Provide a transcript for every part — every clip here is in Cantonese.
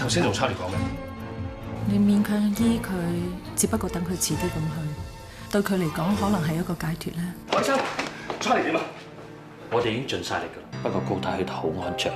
頭先同查理講咩？你勉強醫佢，只不過等佢遲啲咁去，對佢嚟講可能係一個解脫咧。海生，查理點啊？我哋已經盡晒力㗎啦，不過高太喺度好安詳。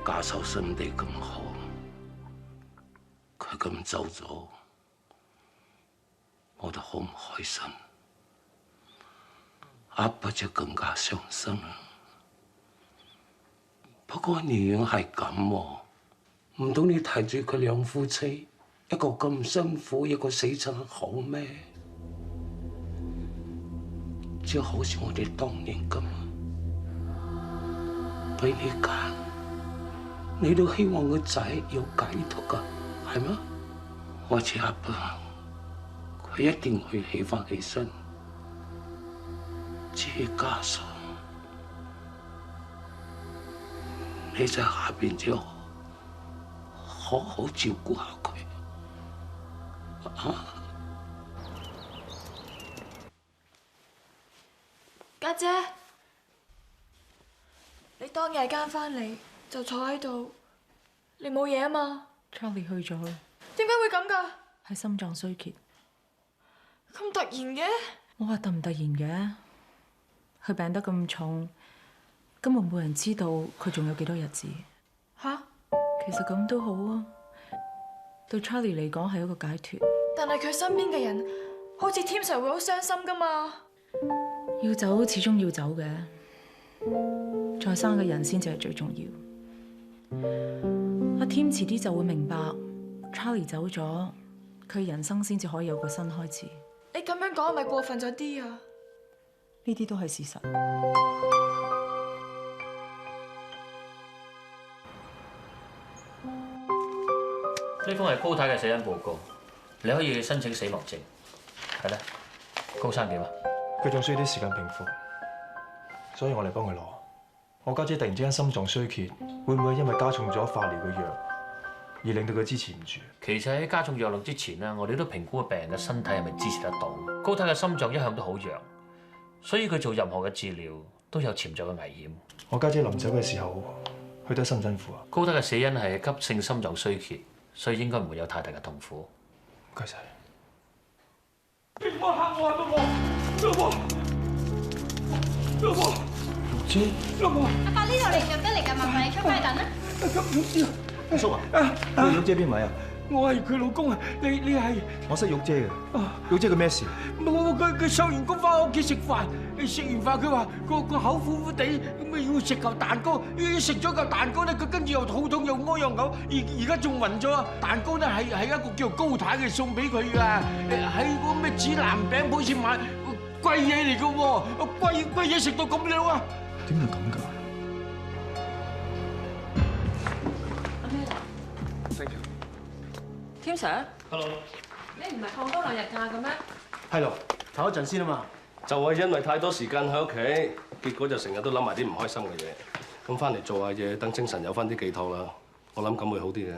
家嫂心地咁好，佢咁走咗，我都好唔開心。阿伯就更加傷心。不過女人係咁喎，唔通你睇住佢兩夫妻，一個咁辛苦，一個死親好咩？就好似我哋當年咁，俾你揀。你都希望個仔有解脫㗎，係嗎？我似阿伯，佢一定會起返起身。至於家嫂，你在下邊就好好照顧下佢。啊！家姐，你當夜間返嚟就坐喺度，你冇嘢啊嘛 Charlie 去咗，點解會咁㗎？係心臟衰竭。咁突然嘅？我話突唔突然嘅？佢病得咁重，根本冇人知道佢仲有幾多日子。吓？其實咁都好啊，對 Charlie 嚟講係一個解脫。但係佢身邊嘅人，好似 Tim Sir 會好傷心㗎嘛。要走始終要走嘅，在生嘅人先至係最重要。阿 Tim 遲啲就會明白 ，Charlie 走咗，佢人生先至可以有個新開始。你咁樣講係咪過分咗啲啊？呢啲都係事實。呢封係高太嘅死因報告，你可以申請死亡證。係咧，高生點啊？佢仲需要啲時間平復，所以我嚟幫佢攞。我家姐突然之間心臟衰竭，會唔會因為加重咗化療嘅藥，而令到佢支持唔住？其實喺加重藥量之前咧，我哋都評估個病人嘅身體係咪支持得到。高太嘅心臟一向都好弱，所以佢做任何嘅治療都有潛在嘅危險。我家姐臨走嘅時候，佢得辛唔辛苦啊？高太嘅死因係急性心臟衰竭，所以應該唔會有太大嘅痛苦。唔該晒。你唔好嚇我啊，老婆！老婆！老婆！姐，老婆！阿伯呢度嚟入得嚟㗎，麻煩你出翻去等啦。咁阿叔啊，你玉姐邊位啊？我係佢老公啊！你係？我識玉姐嘅。玉姐佢咩事？佢收完工翻屋企食飯，食完飯佢話個口苦苦地，咁咪要食嚿蛋糕。食咗嚿蛋糕咧，佢跟住又肚痛又屙又嘔，而家仲暈咗。蛋糕咧係一個叫高太嘅送俾佢㗎，喺嗰咩指南餅鋪先買，貴嘢嚟㗎喎，貴嘢食到咁樣啊！點會咁㗎？阿咩？Thank you。Tim Sir， Hello。你唔係放多2日假嘅咩？係咯，唞一陣先啊嘛。就係因為太多時間喺屋企，結果就成日都諗埋啲唔開心嘅嘢。咁翻嚟做下嘢，等精神有翻啲寄託啦。我諗咁會好啲嘅。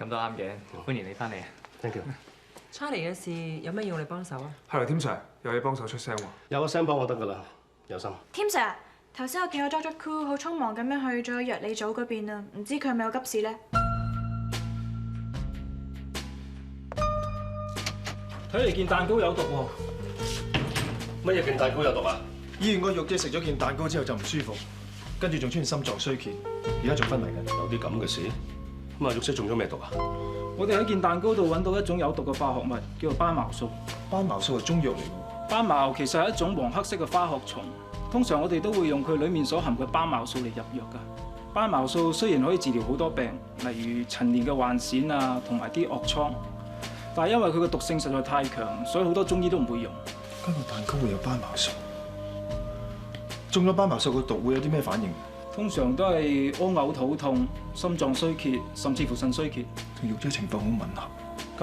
咁都啱嘅，歡迎你翻嚟。Thank you。Charlie 嘅事有咩要我哋幫手啊？係啦，Tim Sir，有嘢幫手出聲喎。有個聲幫我得㗎啦，有心。 Tim Sir， 頭先我見到 Doctor Koo 好匆忙咁樣去咗藥理組嗰邊啊，唔知佢係咪有急事咧？睇嚟件蛋糕有毒喎。乜嘢件蛋糕有毒啊？醫院個玉姐食咗件蛋糕之後就唔舒服，跟住仲出現心臟衰竭，而家仲昏迷緊。有啲咁嘅事？咁啊，玉姐中咗咩毒啊？我哋喺件蛋糕度揾到一種有毒嘅化學物，叫做斑茅素。斑茅素係中藥嚟㗎。斑茅其實係一種黃黑色嘅花殼蟲，通常我哋都會用佢裡面所含嘅斑茅素嚟入藥㗎。斑茅素雖然可以治療好多病，例如陳年嘅患癬啊，同埋啲惡瘡，但係因為佢嘅毒性實在太強，所以好多中醫都唔會用。今日蛋糕會有斑茅素，中咗斑茅素嘅毒會有啲咩反應？通常都係屙嘔、肚痛、心臟衰竭，甚至乎腎衰竭。同玉姐情況好吻合。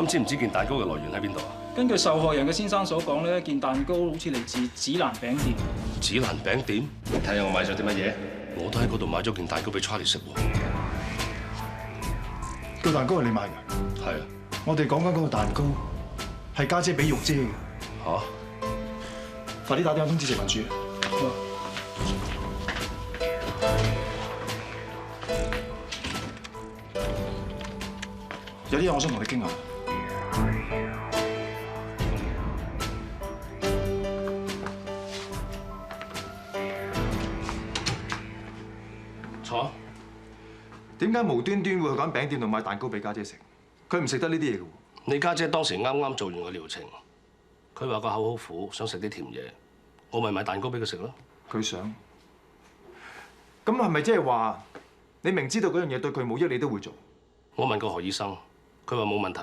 咁知唔知件蛋糕嘅來源喺邊度啊？根據受害人嘅先生所講呢，件蛋糕好似嚟自紫蘭餅店。紫蘭餅店？睇下我買咗啲乜嘢？我都喺嗰度買咗件蛋糕俾 Charlie 食喎。個蛋糕係你買㗎？係啊。我哋講緊嗰個蛋糕係家姐俾玉姐嘅。嚇！快啲打電話通知食環署。有啲嘢我想同你傾下。坐。點解無端端會去間餅店度買蛋糕俾家姐食？佢唔食得呢啲嘢嘅喎。你家姐當時啱啱做完個療程，佢話個口好苦，想食啲甜嘢，我咪買蛋糕俾佢食咯。佢想。咁係咪即係話你明知道嗰樣嘢對佢冇益，你都會做？我問過何醫生，佢話冇問題。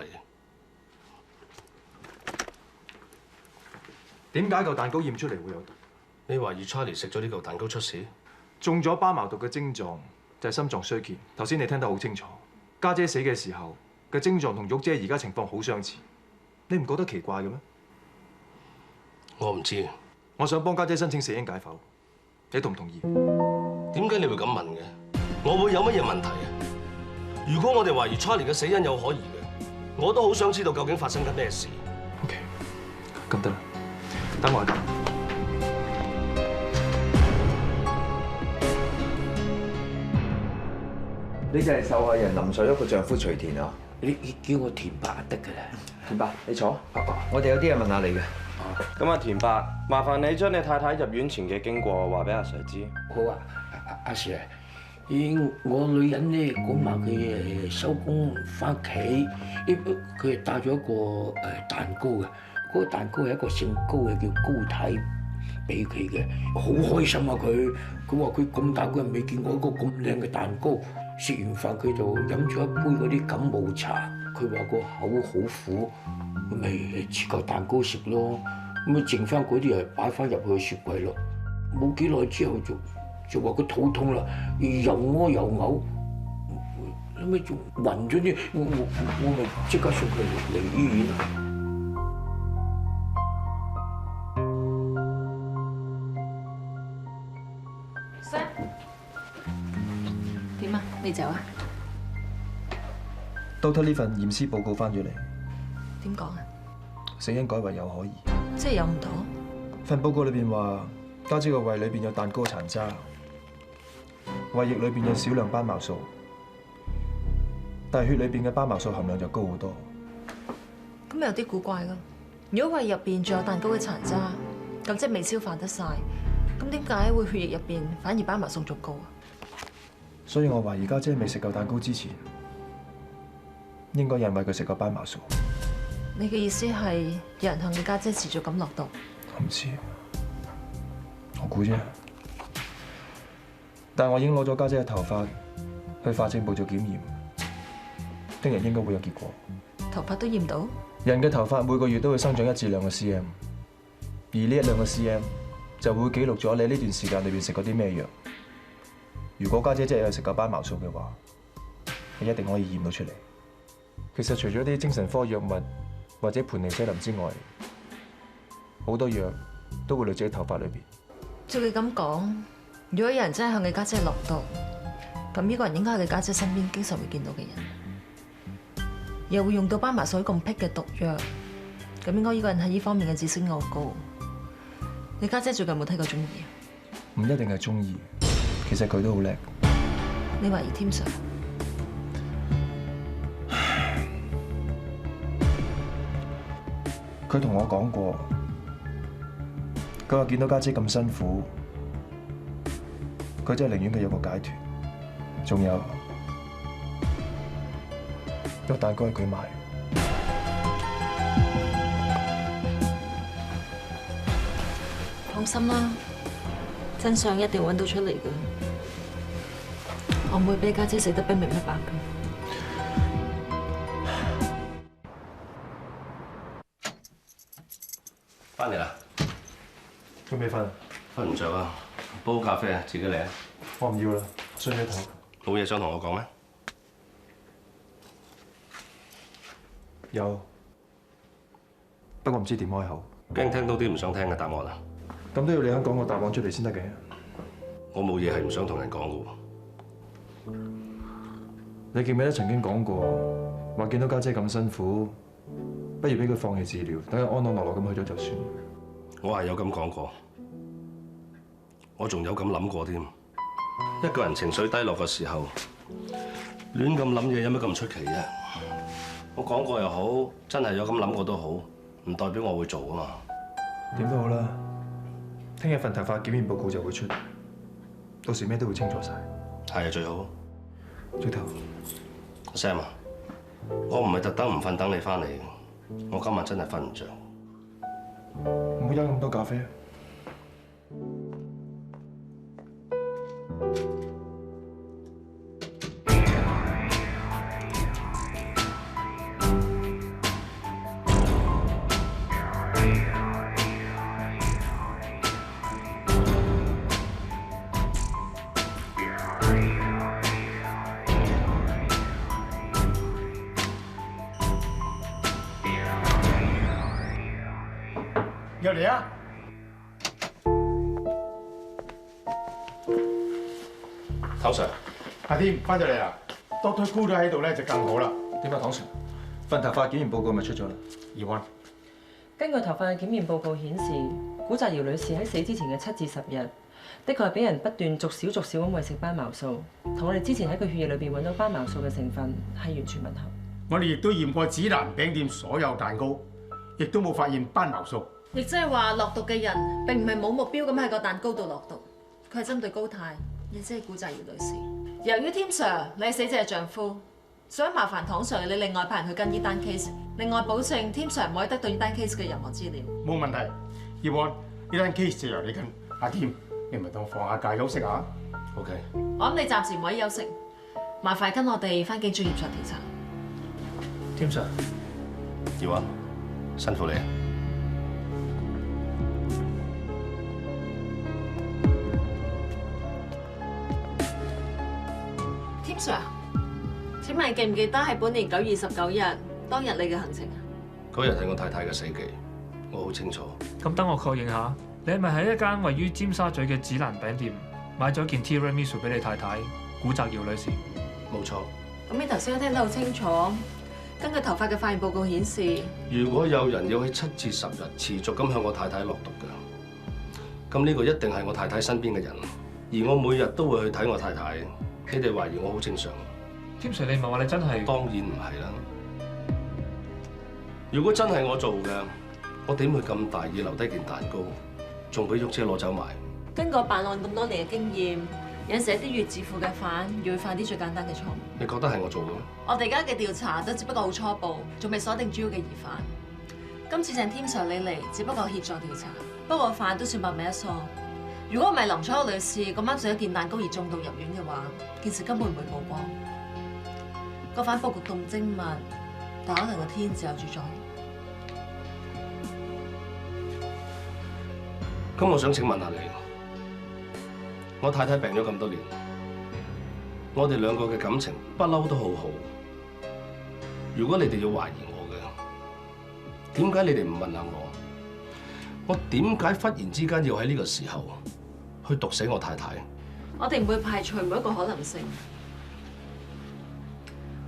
點解嚿蛋糕驗出嚟會有毒？你懷疑 Charlie 食咗呢嚿蛋糕出事？中咗斑茅毒嘅症狀就係心臟衰竭。頭先你聽得好清楚，家姐死嘅時候嘅症狀同玉姐而家情況好相似，你唔覺得奇怪嘅咩？我唔知。我想幫家姐申請死因解剖，你同唔同意？點解你會咁問嘅？我會有乜嘢問題啊？如果我哋懷疑 Charlie 嘅死因有可疑嘅，我都好想知道究竟發生緊咩事。OK， 咁得啦，等我一陣。你就係受害人林水玉嘅丈夫徐田啊？你叫我田伯就得㗎啦。田伯，你坐。我哋有啲嘢問下你嘅。咁啊，田伯，麻煩你將你太太入院前嘅經過話俾阿 Sir 知。好啊，阿 Sir。我女人咧嗰晚佢收工翻屋企，佢帶咗一個蛋糕嘅，嗰個蛋糕係一個姓高嘅叫高太俾佢嘅，好開心啊佢話佢咁大個人未見過一個咁靚嘅蛋糕，食完飯佢就飲咗一杯嗰啲感冒茶，佢話個口好苦，咁咪切嚿蛋糕食咯，咁啊剩翻嗰啲又擺翻入去雪櫃咯，冇幾耐之後就話佢肚痛啦，又屙又嘔，後尾仲暈咗啲，我咪即刻送佢嚟醫院。Sir， 點啊？你走啊 Doctor 呢份驗屍報告翻咗嚟，點講啊？死因改為有可疑。即係有唔到？份報告裏邊話，家姐個胃裏邊有蛋糕殘渣。胃液裏邊有少量斑茅素，但係血裏邊嘅斑茅素含量就高好多。咁有啲古怪咯。如果胃入邊仲有蛋糕嘅殘渣，咁即係未消化得晒。咁點解會血液入邊反而斑茅素仲高啊？所以我懷疑家姐未食夠蛋糕之前，應該有人餵佢食過斑茅素。你嘅意思係有人向你家姐持續咁落毒？我唔知，我估啫。但係我已經攞咗家姐嘅頭髮去化證部做檢驗，聽日應該會有結果。頭髮都驗到？人嘅頭髮每個月都會生長1至2個 cm， 而呢1-2個 cm 就會記錄咗你呢段時間裏邊食過啲咩藥。如果家姐真係有食過斑茅素嘅話，你一定可以驗到出嚟。其實除咗啲精神科藥物或者盤尼西林之外，好多藥都會累積喺頭髮裏邊。照你咁講，如果有人真係向你家姐落毒，咁呢個人應該係你家姐身邊經常會見到嘅人，又會用到斑茅素咁僻嘅毒藥，咁應該呢個人喺呢方面嘅知識好高。你家姐最近有冇睇過中醫啊？唔一定係中醫，其實佢都好叻。你懷疑添 Sir？佢同我講過，佢話見到家姐咁辛苦，佢真係寧願佢有個解脫。仲有，個蛋糕係佢買。放心啦，真相一定揾到出嚟㗎。我唔會俾家姐死得不明不白㗎。翻嚟啦，仲未瞓？瞓唔着啊！煲咖啡啊，自己嚟啊！我唔要啦，睡咗頭。冇嘢想同我講咩？有，不過唔知點開口。驚聽到啲唔想聽嘅答案啊！咁都要你肯講個答案出嚟先得嘅。我冇嘢係唔想同人講嘅喎。你記唔記得曾經講過，話見到家姐咁辛苦，不如俾佢放棄治療，等佢安安樂樂咁去咗就算。我係有咁講過，我仲有咁諗過添。一個人情緒低落嘅時候，亂咁諗嘢有咩咁出奇啫？我講過又好，真係有咁諗過都好，唔代表我會做啊嘛。點都好啦，聽日份頭髮檢驗報告就會出，到時咩都會清楚晒。係啊，最好。轉頭 ，Sam 啊，我唔係特登唔瞓等你翻嚟，我今晚真係瞓唔着。唔好飲咁多咖啡。入嚟啊！湯 Sir，阿添翻咗嚟啦 ，Doctor Koo 都喺度咧就更好啦。點啊，唐 Sir？份頭髮檢驗報告咪出咗啦？Yvonne，根據頭髮嘅檢驗報告顯示，古澤瑤女士喺死之前嘅7至10日，的確係俾人不斷逐少咁餵食斑茅素，同我哋之前喺佢血液裏邊揾到斑茅素嘅成分係完全吻合。我哋亦都驗過指南餅店所有蛋糕，亦都冇發現斑茅素。亦即係話落毒嘅人並唔係冇目標咁喺個蛋糕度落毒，佢係針對高太，亦即係古澤瑤女士。由於添 Sir 你係死者嘅丈夫，所以麻煩唐 Sir 你另外派人去跟呢單 case， 另外保證添 Sir 唔可以得到呢單 case 嘅任何資料。冇問題，Yvonne，呢單 case 就由你跟。阿添，你咪當放下假休息下。OK。我諗你暫時唔可以休息，麻煩跟我哋翻警署協助調查。添 Sir，耀啊，辛苦你啊！添 Sir， 請問記唔記得係本年9月29日當日你嘅行程啊？嗰日係我太太嘅死忌，我好清楚。咁等我確認下，你係咪喺一間位於尖沙咀嘅指南餅店買咗件 Tiramisu 俾你太太古澤瑤女士？冇錯。咁你頭先都聽得好清楚，根據頭髮嘅化驗報告顯示，如果有人要喺7至10日持續咁向我太太落毒嘅，咁呢個一定係我太太身邊嘅人，而我每日都會去睇我太太。你哋懷疑我好正常。添 Sir， 你唔係話你真係？當然唔係啦。如果真係我做嘅，我點會咁大意留低件蛋糕，仲俾玉姐攞走埋？經過辦案咁多年嘅經驗，有時一啲越自負嘅犯，越會犯啲最簡單嘅錯誤。你覺得係我做嘅咩？我哋而家嘅調查都只不過好初步，仲未鎖定主要嘅疑犯。今次鄭添 Sir 你嚟，只不過協助調查，不過犯都算百米一疏。如果唔係林楚玉女士咁啱食咗件蛋糕而中毒入院嘅話，件事根本唔會曝光。個犯佈局咁精密，但可能個天自有主宰。咁我想請問下你，我太太病咗咁多年，我哋兩個嘅感情不嬲都好好。如果你哋要懷疑我嘅，點解你哋唔問下我點解忽然之間要喺呢個時候去毒死我太太？我哋唔會排除每一個可能性。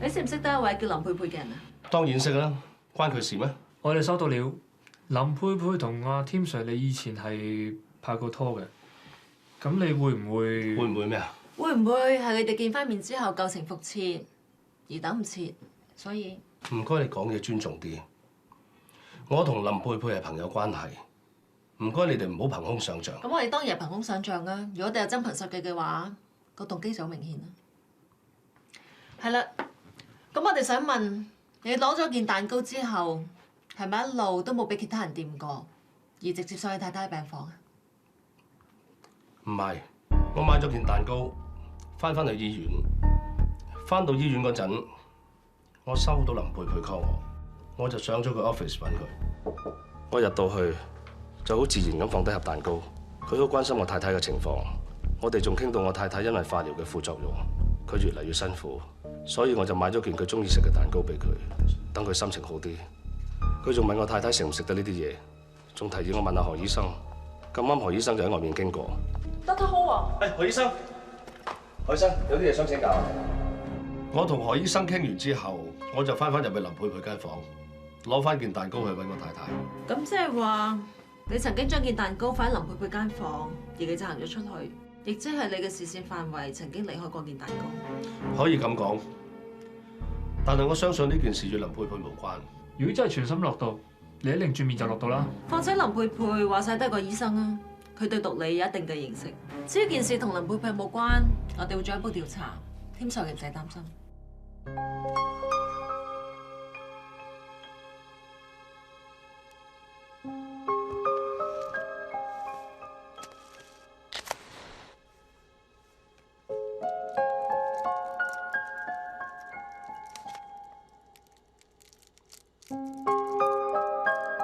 你識唔識得一位叫林佩佩嘅人啊？當然識啦，關佢事咩？我哋收到了，林佩佩同阿添 Sir 你以前係拍過拖嘅，咁你會唔會咩啊？會唔會係你哋見翻面之後舊情復熾而等唔切，所以？唔該，你講嘢尊重啲。我同林佩佩係朋友關係，唔該你哋唔好憑空想像。咁我哋當然係憑空想像啦。如果我哋有真憑實據嘅話，個動機就好明顯啦。係啦，咁我哋想問你攞咗件蛋糕之後，係咪一路都冇俾其他人掂過，而直接上去太太嘅病房啊？唔係，我買咗件蛋糕，翻去醫院。翻到醫院嗰陣，我收到林佩佩 call 我就上咗佢 office 揾佢。我入到去就好自然咁放低盒蛋糕，佢好關心我太太嘅情況。我哋仲傾到我太太因為化療嘅副作用，佢越嚟越辛苦，所以我就買咗件佢中意食嘅蛋糕俾佢，等佢心情好啲。佢仲問我太太食唔食得呢啲嘢，仲提議我問下何醫生。咁啱何醫生就喺外面經過。Doctor Ho 啊！何醫生，何醫生有啲嘢想請教。我同何醫生傾完之後，我就翻入去林佩佩間房，攞翻件蛋糕去揾我太太。咁即係話，你曾經將件蛋糕放喺林佩佩間房，而你就行咗出去，亦即係你嘅視線範圍曾經離開過件蛋糕。可以咁講，但係我相信呢件事與林佩佩無關。如果真係全心落毒，你一擰轉面就落到啦。況且林佩佩話晒都係個醫生啊，佢對毒理有一定嘅認識。至於件事同林佩佩冇關，我哋會進一步調查。添上嘅唔使擔心。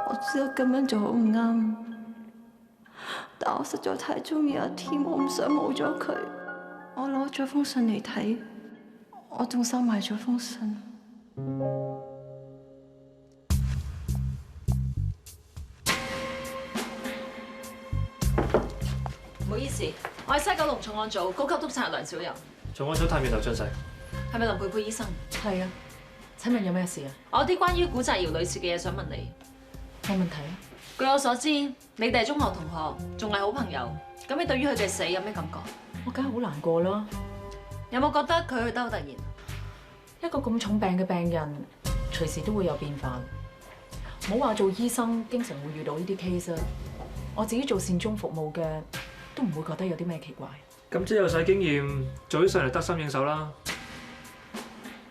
我知道咁樣做好唔啱，但我實在太中意阿添，我唔想冇咗佢。我攞咗封信嚟睇，我仲收埋咗封信。唔好意思，我係西九龍重案組高級督察梁小柔。重案組探員劉俊世，係咪林佩佩醫生？係啊，請問有咩事啊？我有啲關於古澤瑤女士嘅嘢想問你。冇問題啊。據我所知，你哋係中學同學，仲係好朋友。咁你對於佢哋死有咩感覺？我梗係好難過啦。有冇覺得佢去得好突然？一個咁重病嘅病人，隨時都會有變化。唔好話做醫生，經常會遇到呢啲 case 啊。我自己做善終服務嘅，都唔會覺得有啲咩奇怪。咁即係有晒經驗，做起上嚟得心應手啦。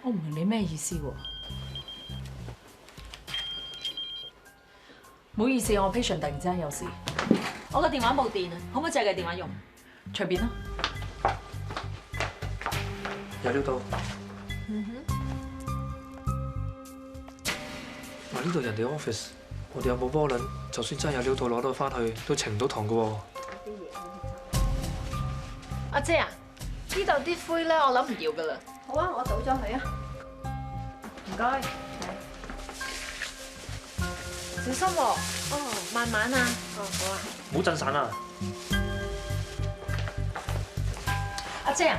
我唔明你咩意思喎？唔好意思，我 patient 突然之間有事。我個電話冇電啊，可唔可以借佢電話用？隨便啦。有料到。嗱，呢度人哋 office， 我哋有冇波輪？就算真係有料到攞到翻去，都呈唔到堂噶喎。阿姐啊，呢度啲灰咧，我諗唔要噶啦。好啊，我倒咗佢啊。唔該。小心喎。哦，慢慢啊。哦，好啊。唔好震散啊！阿姐啊，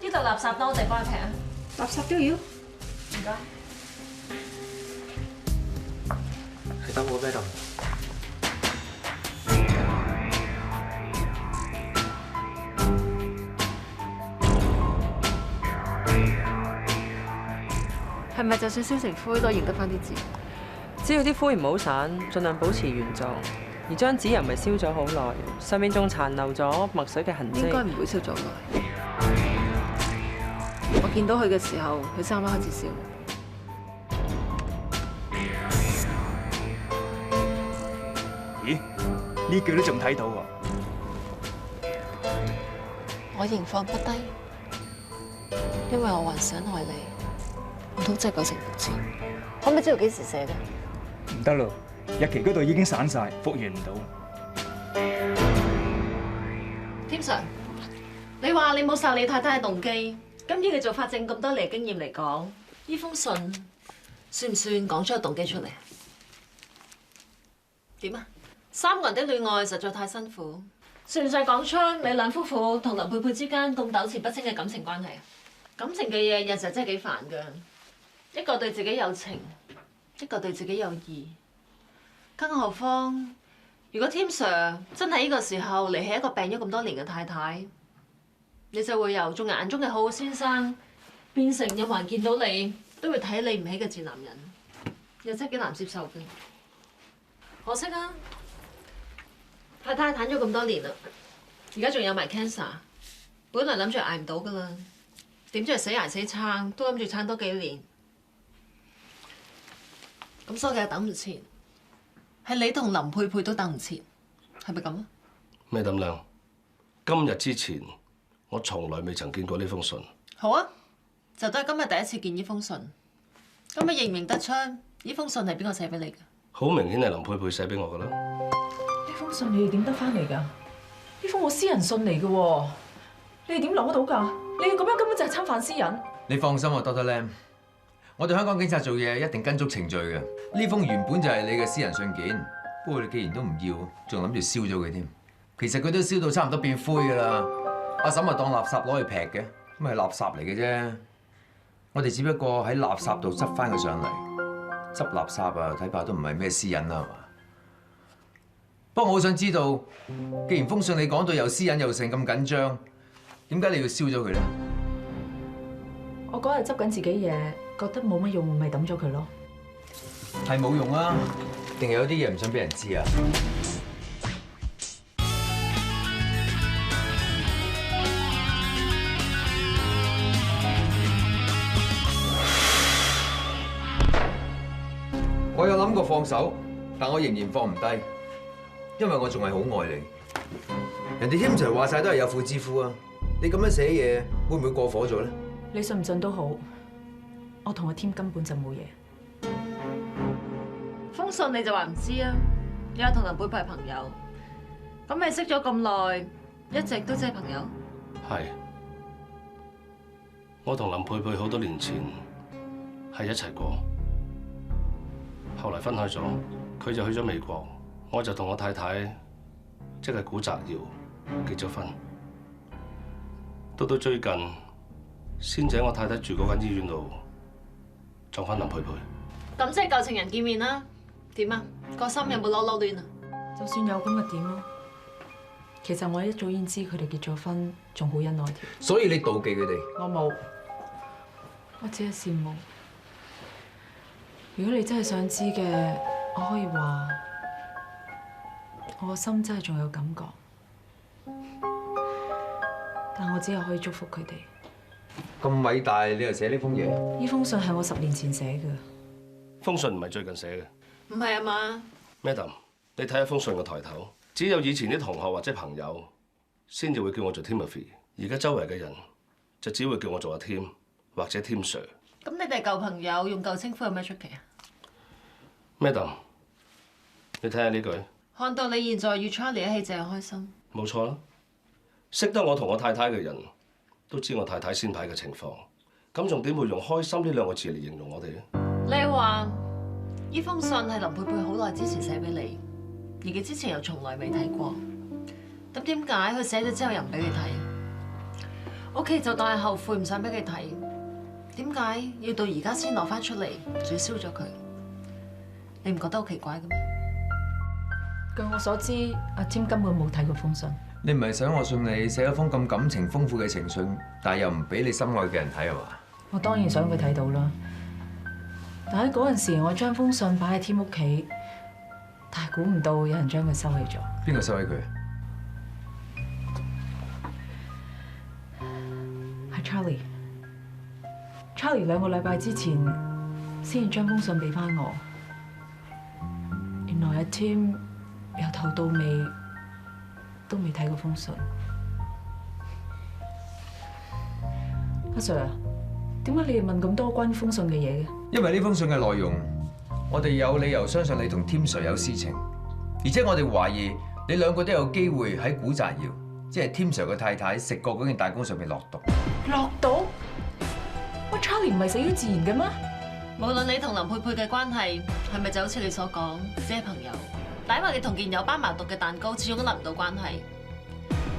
呢度垃圾多，我哋幫你劈啊。垃圾都要。唔該。係得我咩度？係咪就算燒成灰都認得翻啲字？只要啲灰唔好散，盡量保持原狀。而張紙又唔係燒咗好耐，上面仲殘留咗墨水嘅痕跡。應該唔會燒咗耐。我見到佢嘅時候，佢啱啱開始燒。咦？呢句都仲睇到喎。我仍放不低，因為我還想愛你，唔通真係9成復戰？可唔可以知道幾時寫嘅？唔得咯，日期嗰度已經散晒，復原唔到。添 Sir， 你話你冇殺你太太嘅動機，咁以你做法證咁多年經驗嚟講，呢封信算唔算講出個動機出嚟？點啊？3個人的戀愛實在太辛苦，算唔算講出你兩夫婦同林佩佩之間咁糾纏不清嘅感情關係啊？感情嘅嘢有時候真係幾煩㗎，一個對自己有情，一個對自己有義，更何況如果添 Sir 真係呢個時候離棄一個病咗咁多年嘅太太，你就會由眾人眼中嘅好好先生變成任何人見到你都會睇你唔起嘅賤男人，又真係幾難接受嘅。可惜啊，太太癱咗咁多年啦，而家仲有埋 cancer， 本來諗住捱唔到噶啦，點知係死捱死撐，都諗住撐多幾年，咁所以佢等唔切，係你同林佩佩都等唔切，係咪咁啊？咩咁靚？今日之前我從來未曾見過呢封信。好啊，就都係今日第一次見呢封信。咁你認唔認得出呢封信係邊個寫俾你嘅？好明顯係林佩佩寫俾我噶啦。呢封信你哋點得翻嚟㗎？呢封我私人信嚟嘅喎，你哋點攞到㗎？你哋咁樣根本就係侵犯私隱。你放心啊，Dr. Lam， 我哋香港警察做嘢一定跟足程序嘅。呢封原本就係你嘅私人信件，不過你既然都唔要，仲諗住燒咗佢添。其實佢都燒到差唔多變灰㗎啦。阿嬸咪當垃圾攞去劈嘅，咁係垃圾嚟嘅啫。我哋只不過喺垃圾度執翻佢上嚟，執垃圾啊，睇怕都唔係咩私隱啦，係嘛？不過我好想知道，既然封信你講到又私隱又成咁緊張，點解你要燒咗佢咧？我嗰日執緊自己嘢，覺得冇乜用，咪抌咗佢咯。係冇用啊，定係有啲嘢唔想俾人知啊？我有諗過放手，但我仍然放唔低，因為我仲係好愛你。人哋Tim Sir話晒都係有婦之夫啊，你咁樣寫嘢會唔會過火咗咧？你信唔信都好，我同阿添根本就冇嘢。封信你就話唔知啊？你有同林佩佩係朋友，咁你識咗咁耐，一直都只係朋友？係，我同林佩佩好多年前係一齊過。後來分開咗，佢就去咗美國，我就同我太太，即係古澤瑤結咗婚。到最近，先至喺我太太住嗰間醫院度撞返林佩佩。咁即係舊情人見面啦？點啊？個心有冇囉囉攣啊？就算有咁咪點咯？其實我一早已經知佢哋結咗婚，仲好恩愛添。所以你妒忌佢哋？我冇，我只係羨慕。如果你真係想知嘅，我可以話，我個心真係仲有感覺，但我只係可以祝福佢哋。咁偉大，你又寫呢封嘢？呢封信係我10年前寫嘅。封信唔係最近寫嘅。唔係啊嘛 ，Madam， 你睇下封信個抬頭，只有以前啲同學或者朋友先至會叫我做 Timothy， 而家周圍嘅人就只會叫我做阿 Tim 或者 Tim Sir。咁你哋舊朋友用舊稱呼有咩出奇啊 ？Madam， 你睇下呢句。看到你現在與 Charlie 一起，這樣開心。冇錯啦，識得我同我太太嘅人都知我太太先排嘅情況，咁仲點會用開心呢2個字嚟形容我哋咧？你話呢封信係林佩佩好耐之前寫俾你，而佢之前又從來未睇過，咁點解佢寫咗之後又唔俾你睇？屋企就當係後悔，唔想俾佢睇。點解要到而家先攞翻出嚟，仲要燒咗佢？你唔覺得好奇怪嘅咩？據我所知，阿添根本冇睇過封信。你唔係想我信你寫一封咁感情豐富嘅情信，但係又唔俾你心愛嘅人睇係嘛？我當然想佢睇到啦。但喺嗰陣時，我將封信擺喺添屋企，但係估唔到有人將佢收起咗。邊個收起佢？係 Charlie。Charlie 2個禮拜之前先至將封信俾翻我。原來阿 Tim 由頭到尾都未睇過封信。阿 Sir， 點解你哋問咁多關於封信嘅嘢嘅？因為呢封信嘅內容，我哋有理由相信你同 Tim Sir 有私情，而且我哋懷疑你2個都有機會喺古澤瑤，即係 Tim Sir 嘅太太食過嗰件彈弓上面落毒。落毒？喂 Charlie 唔係死於自然嘅咩？無論你同林佩佩嘅關係係咪就好似你所講，只係朋友，但因為你同件有斑茅毒嘅蛋糕始終都甩唔到關係。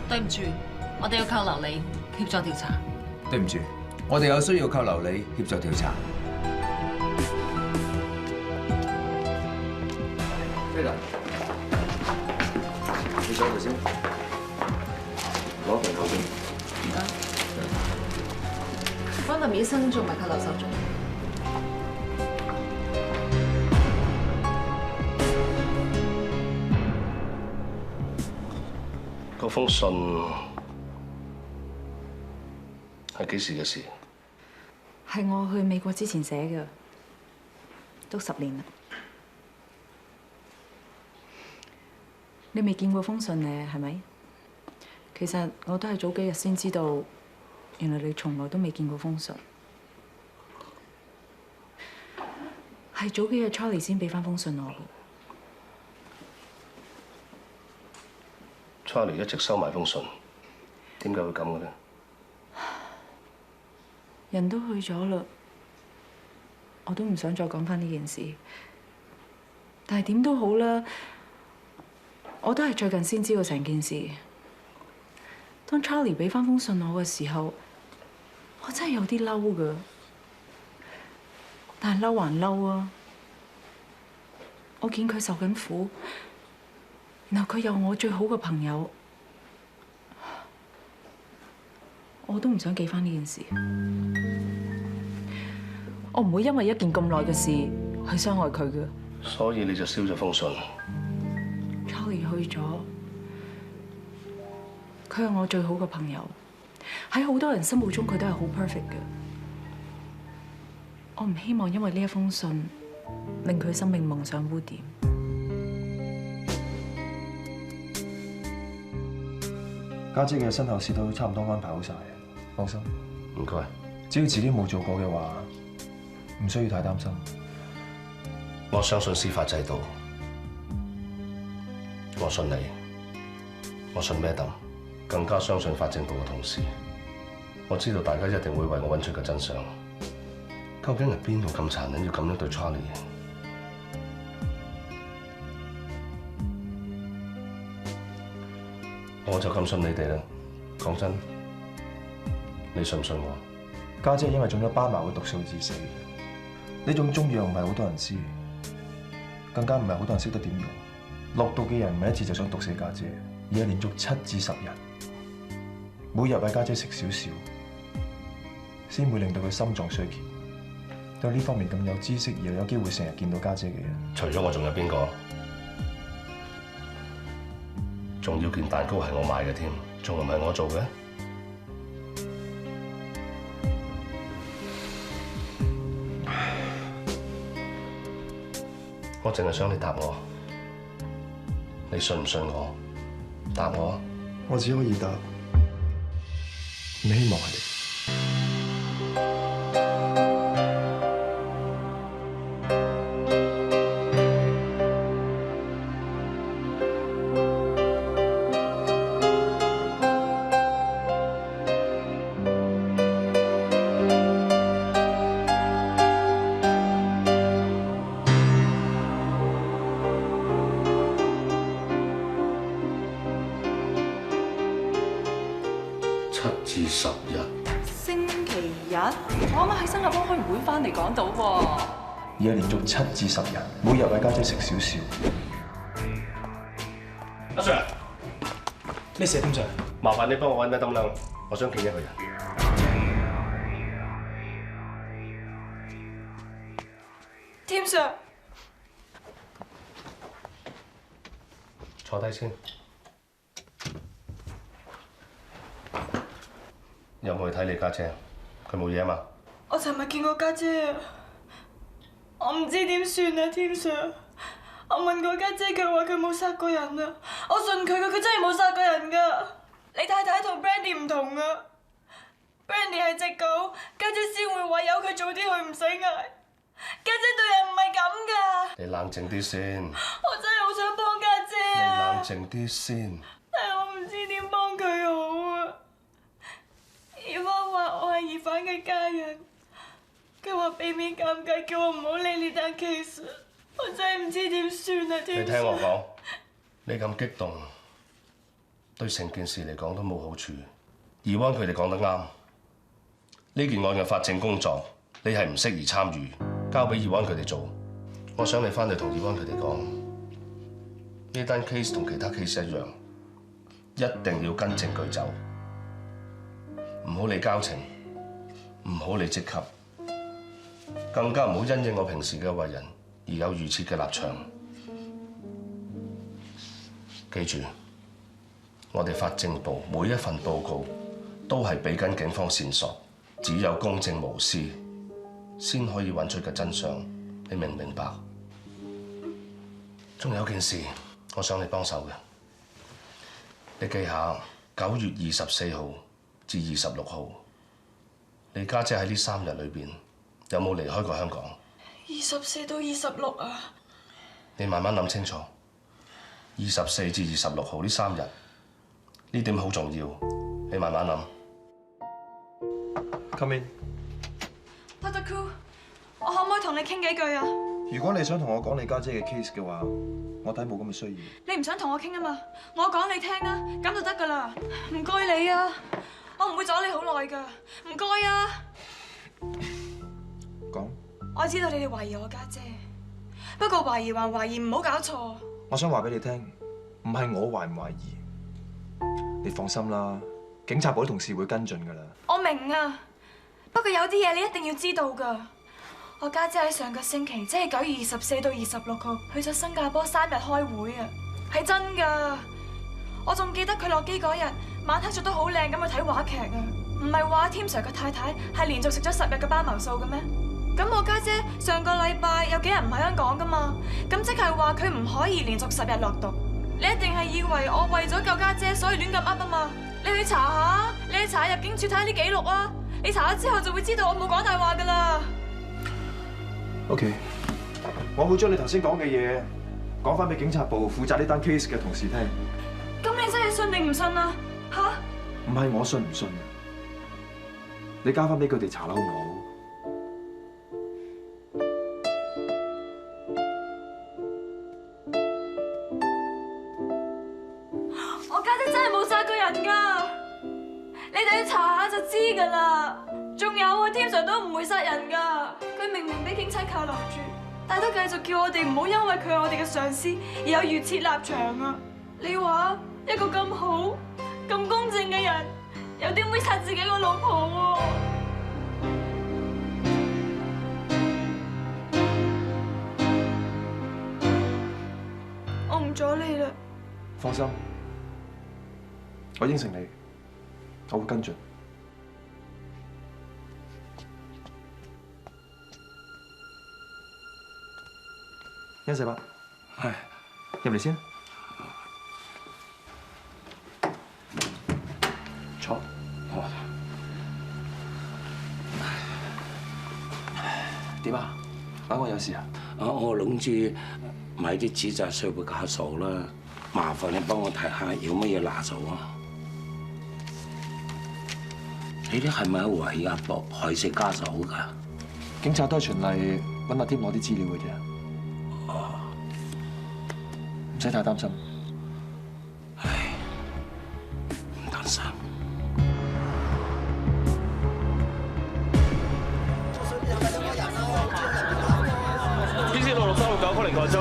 對唔住，我哋要扣留你協助調查。對唔住，我哋有需要扣留你協助調查。飛達，你坐度先，攞份口先。唔該。幫林醫生做埋扣留手續。嗰封信係幾時嘅事？係我去美國之前寫嘅，都10年啦。你未見過封信咧，係咪？其實我都係早幾日先知道，原來你從來都未見過封信。係早幾日 Charlie 先俾翻封信我嘅。Charlie 一直收埋封信，點解會咁嘅咧？人都去咗啦，我都唔想再講翻呢件事。但係點都好啦，我都係最近先知道成件事。當 Charlie 俾翻封信我嘅時候，我真係有啲嬲㗎。但係嬲還嬲啊！我見佢受緊苦，然後佢有我最好嘅朋友，我都唔想記翻呢件事。我唔會因為一件咁耐嘅事去傷害佢嘅。所以你就燒咗封信。Charlie 去咗，佢係我最好嘅朋友，喺好多人心目中佢都係好 perfect 嘅。我唔希望因為呢一封信令佢生命蒙上污點。家姐嘅身後事都差唔多安排好晒，放心。唔該。只要自己冇做過嘅話，唔需要太擔心。我相信司法制度，我信你，我信 Madam， 更加相信法政部嘅同事。我知道大家一定會為我揾出個真相。究竟係邊度咁殘忍，要咁樣對 Charlie？ 我就咁信你哋啦。講真，你信唔信我？家姐因為中咗斑茅嘅毒素致死，呢種中藥唔係好多人知，更加唔係好多人識得點用。落毒嘅人唔係一次就想毒死家姐，而係連續7至10日，每日餵家姐食少少，先會令到佢心臟衰竭。對呢方面咁有知識而又有機會成日見到家姐嘅人，除咗我，仲有邊個？仲要件蛋糕係我買嘅添，仲唔係我做嘅？我淨係想你答我，你信唔信我？答我。我只可以答，你希望係你。7至10日。星期日，我啱啱喺新加坡開完會翻嚟港島喎。而係連續7至10日，每日餵家姐食少少。阿 Sir，咩事啊，添 Sir？麻煩你幫我揾得得唔得？我想見一個人。添 Sir， 坐低先。有冇去睇你家姐？佢冇嘢啊嘛？我尋日見過家姐啊，我唔知點算啊，添 Sir。我問過家姐，佢話佢冇殺過人啊，我信佢㗎，佢真係冇殺過人㗎。你太太同 Brandy 唔同啊 ，Brandy 係隻狗，家姐先會話由佢早啲去唔使嗌。家姐對人唔係咁㗎。你冷靜啲先。我真係好想幫家姐啊。你冷靜啲先。但係我唔知點幫佢好啊。警方話我係疑犯嘅家人，佢話避免尷尬，叫我唔好理呢單 case。我真係唔知點算啊！你聽我講，你咁激動，對成件事嚟講都冇好處。怡灣佢哋講得啱，呢件案嘅法證工作，你係唔適宜參與，交俾怡灣佢哋做。我想你翻去同怡灣佢哋講，呢單 case 同其他 case 一樣，一定要跟證據走。唔好理交情，唔好理職級，更加唔好因應我平時嘅為人而有預設嘅立場。記住，我哋法政部每一份報告都係俾緊警方線索，只有公正無私，先可以揾出嘅真相。你明唔明白？仲有件事，我想你幫手嘅。你記下9月24號至26號，你家姐喺呢3日裏邊有冇離開過香港？24到26啊！你慢慢諗清楚，24至26號呢3日，呢點好重要，你慢慢諗。Come in。Dr. Koo， 我可唔可以同你傾幾句啊？如果你想同我講你家姐嘅 case 嘅話，我睇冇咁嘅需要。你唔想同我傾啊嘛？我講你聽啊，咁就得噶啦。唔該你啊，我唔會阻你好耐噶。唔該啊。講。我知道你哋懷疑我家姐，不過懷疑還懷疑，唔好搞錯。我想話俾你聽，唔係我懷唔懷疑，你放心啦，警察部啲同事會跟進噶啦。我明啊，不過有啲嘢你一定要知道噶。我家姐喺上個星期，即係9月24到26號，去咗新加坡3日開會啊，係真噶。我仲記得佢落機嗰日，晚黑着得好靚咁去睇話劇啊，唔係話添 Sir 嘅太太係連續食咗10日嘅斑茅素嘅咩？咁我家姐上個禮拜有幾日唔喺香港噶嘛？咁即係話佢唔可以連續10日落毒。你一定係以為我為咗救家姐，所以亂咁噏啊嘛？你去查下，你去查下入境處睇下啲記錄啊！你查咗之後就會知道我冇講大話噶啦。OK， 我會將你頭先講嘅嘢講翻俾警察部負責呢單 case 嘅同事聽。咁你真係信定唔信啊？吓？唔係我信唔信，你交翻俾佢哋查啦，好唔好？我家姐真係冇殺過人噶，你哋去查下就知噶啦。仲有啊，添 Sir 都唔會殺人噶，佢明明俾警察扣留住，但都繼續叫我哋唔好因為佢係我哋嘅上司而有預設立場啊！你話一個咁好、咁公正嘅人，又點會殺自己個老婆喎？我唔阻你啦。放心，我應承你，我會跟進。148，係入嚟先，坐。點啊？揾我有事啊？我諗住買啲紙紮碎俾家嫂啦，麻煩你幫我睇下有乜嘢拿手啊？你哋係咪懷疑阿博害死家嫂㗎？警察都係循例揾阿添攞啲資料嘅啫。唔使太擔心。唉，唔擔心。PC 66369科靈過租。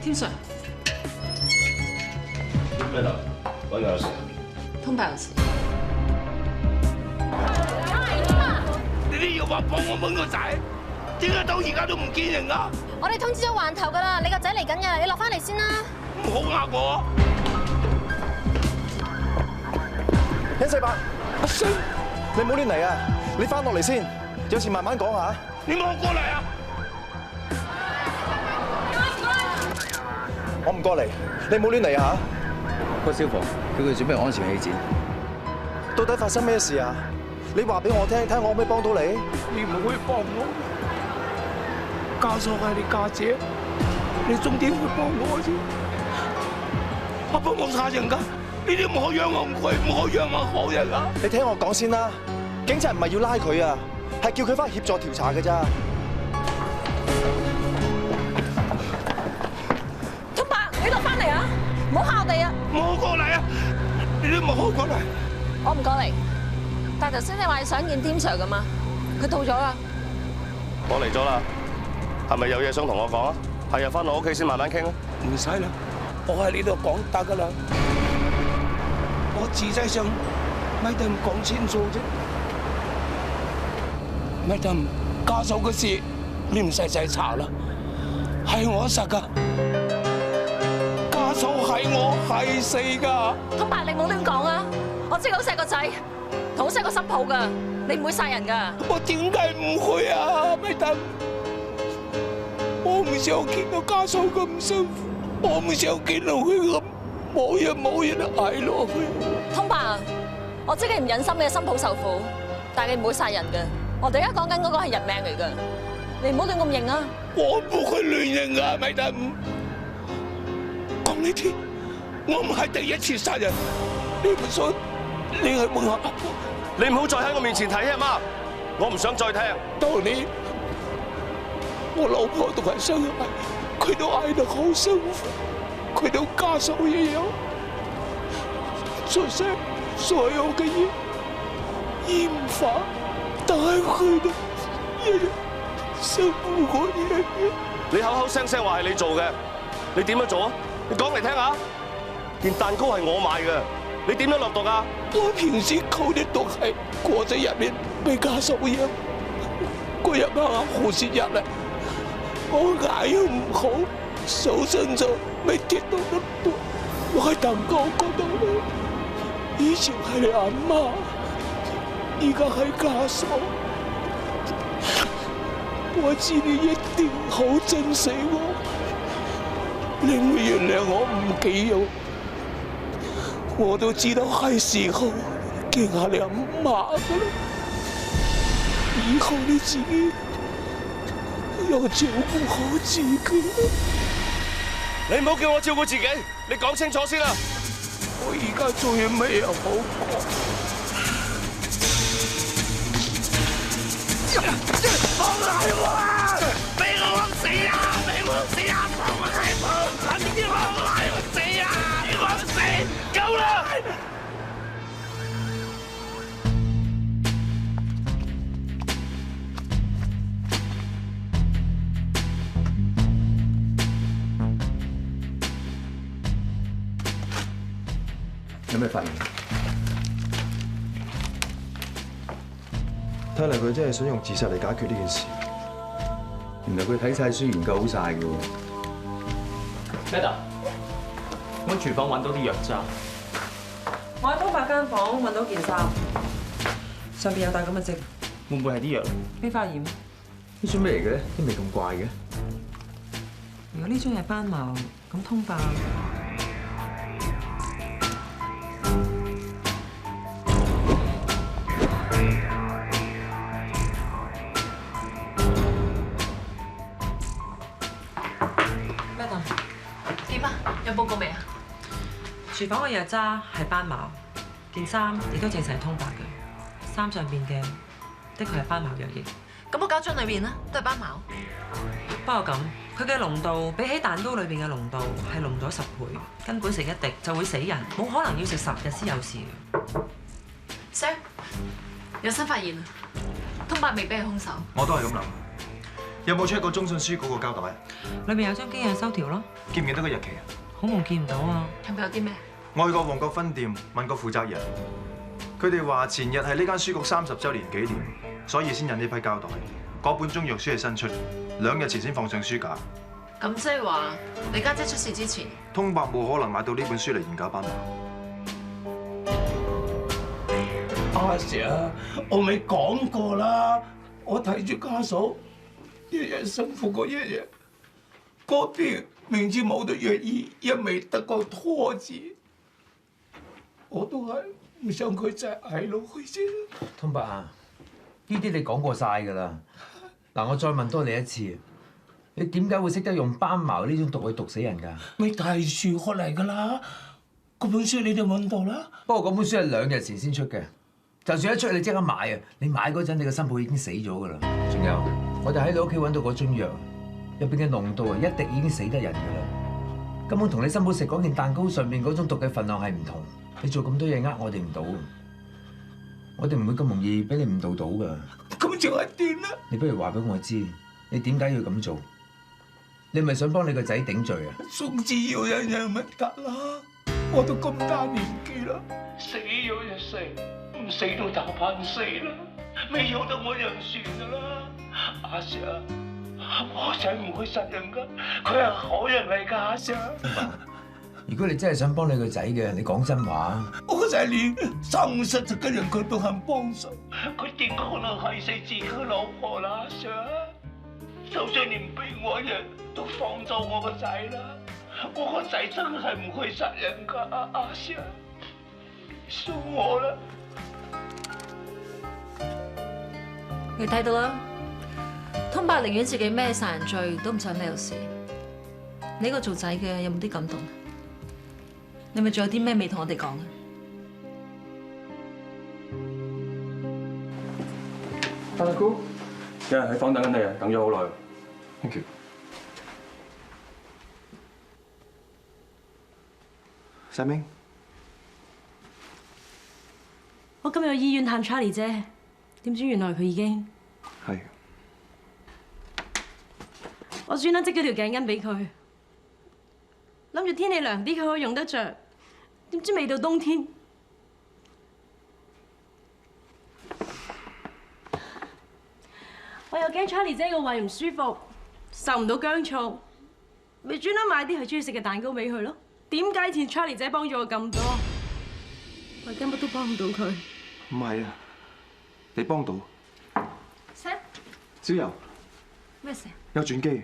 添 Sir， 咩啦？揾我有事。通報有事。你哋要話幫我揾個仔，點解到而家都唔見人啊？我哋通知咗環頭噶啦，你個仔嚟緊嘅，你落翻嚟先啦。唔好呃我。148，阿星，你唔好亂嚟啊！你翻落嚟先，有事慢慢講下。你冇過嚟啊！我唔過嚟，你唔好亂嚟啊！個消防叫佢準備安全氣墊。到底發生咩事啊？你話俾我聽，睇我可唔可以幫到你？你唔可以幫我，家嫂係你家姐，你仲點會幫我啫？阿伯冇殺人㗎，你哋唔可以讓我唔唔可以讓我好人啊！你聽我講先啦，警察唔係要拉佢啊，係叫佢翻協助調查嘅咋。通伯，你落翻嚟啊！唔好嚇我哋啊！唔好過嚟啊！你哋唔好過嚟。我唔過嚟。但頭先你話你想見添 Sir 噶嘛？佢到咗啦。我嚟咗啦，係咪有嘢想同我講啊？係啊，翻到屋企先慢慢傾啊。唔使啦，我喺呢度講得噶啦。我實際上咪得唔講清楚啫。咪得唔家嫂嘅事，你唔使查啦，係我殺噶。家嫂係我係死噶。通伯，你唔好亂講啊！我知好錫個仔。好錫個新抱噶，你唔會殺人噶。我點解唔會啊？咪得，我唔想見到家嫂咁辛苦，我唔想見到佢咁冇人捱落去。通伯，我知你唔忍心你嘅新抱受苦，但係你唔會殺人嘅。我哋而家講緊嗰個係人命嚟㗎，你唔好亂咁認啊！我唔會亂認㗎，米大五。講呢啲，我唔係第一次殺人，你唔信？你去問下阿婆。你唔好再喺我面前提啊媽，我唔想再聽。當年我老婆同埋生孩，佢都捱得好辛苦，佢都家嫂也有，出聲所有嘅嘢厭煩，但係佢哋一日辛苦過一日。你口口聲聲話係你做嘅，你點樣做啊？你講嚟聽下。件蛋糕係我買嘅，你點樣落毒啊？我平時溝啲毒係果仔入面俾家嫂飲，嗰日啱啱好節日啦，我牙又唔好，手伸咗未跌到得多，我喺蛋糕嗰度咧，以前係你阿媽，而家係家嫂，我知你一定好珍惜我，你會原諒我唔記用。我都知道係時候見下你阿媽噶啦，以後你自己要照顧好自己。你唔好叫我照顧自己，你講清楚先啦。我而家做嘢咩又好講？放開我啊！俾我死啊！俾我死啊！放開我！快啲放開我死啊！俾我死！夠啦！有咩發現？睇嚟佢真係想用自殺嚟解決呢件事。原來佢睇晒書研究好晒㗎喎。Madam，我喺廚房揾到啲藥渣。我喺通伯間房揾到件衫，上邊有大咁嘅跡，會唔會係啲藥？非化驗。呢樽咩嚟嘅咧？啲味咁怪嘅。如果呢樽係斑茅，咁通伯。點啊？有報告未啊？廚房嘅藥渣係斑茅，件衫亦都證實係通伯嘅。衫上邊嘅的確係斑茅藥液。咁個膠樽裏面咧都係斑茅。不過咁，佢嘅濃度比起蛋糕裏邊嘅濃度係濃咗10倍，根本食一滴就會死人，冇可能要食10日先有事嘅。Sir， 有新發現啊！通伯未必係兇手。我都係咁諗。有冇 check 過中信書嗰個膠袋？裏面有張經印收條咯。記唔記得個日期啊？好夢見唔到啊！係咪有啲咩？我去過旺角分店問過負責人，佢哋話前日係呢間書局30週年紀念，所以先印呢批膠袋。嗰本中藥書係新出，2日前先放上書架。咁即係話你家姐出事之前，通伯冇可能買到呢本書嚟研究斑茅。阿 Sir， 我咪講過啦，我睇住家嫂一日辛苦過一日，嗰邊明知冇得藥醫，一味得個拖字，我都係唔想佢再捱落去啫。通伯啊，呢啲你講過晒㗎啦。嗱，我再問多你一次，你點解會識得用斑茅呢種毒去毒死人㗎？咪大樹學嚟㗎啦，嗰本書你哋揾到啦。不過嗰本書係2日前先出嘅，就算一出你即刻買啊！你買嗰陣你個新抱已經死咗㗎啦。仲有，我哋喺你屋企揾到嗰樽藥，入邊嘅濃度啊，一滴已經死得人㗎啦。根本同你新抱食嗰件蛋糕上面嗰種毒嘅份量係唔同。你做咁多嘢呃我哋唔到，我哋唔會咁容易俾你誤導到㗎。咁仲係點咧？你不如話俾我知，你點解要咁做？你咪想幫你個仔頂罪啊？總之要人人咪得啦！我都咁大年紀啦，死咗就死，唔死都大半死啦，未有得我人算㗎啦。阿 Sir， 我仔唔會殺人㗎，佢係好人嚟㗎，阿 Sir。如果你真係想幫你個仔嘅，你講真話。我個仔連30個人佢都肯幫手，佢點可能害死自己老婆啦，阿 Sir？就算連俾我人都放走我個仔啦，我個仔真係唔會殺人㗎，阿生，信我啦。你睇到啦，通伯寧願自己孭殺人罪，都唔想你有事。你個做仔嘅有冇啲感動？你咪仲有啲咩未同我哋講啊？阿姑，有人喺房等緊你啊，等咗好耐。Thank you。細明，我今日去醫院探 Charlie 姐，點知原來佢已經係。我專登織咗條頸巾俾佢，諗住天氣涼啲佢可以用得着，點知未到冬天。我又驚 Charlie 姐個胃唔舒服，受唔到薑醋，咪專登買啲佢中意食嘅蛋糕俾佢咯。點解前 Charlie 姐幫咗我咁多，我根本都幫唔到佢？唔係啊，你幫到。Sam，小柔，咩事？有轉機。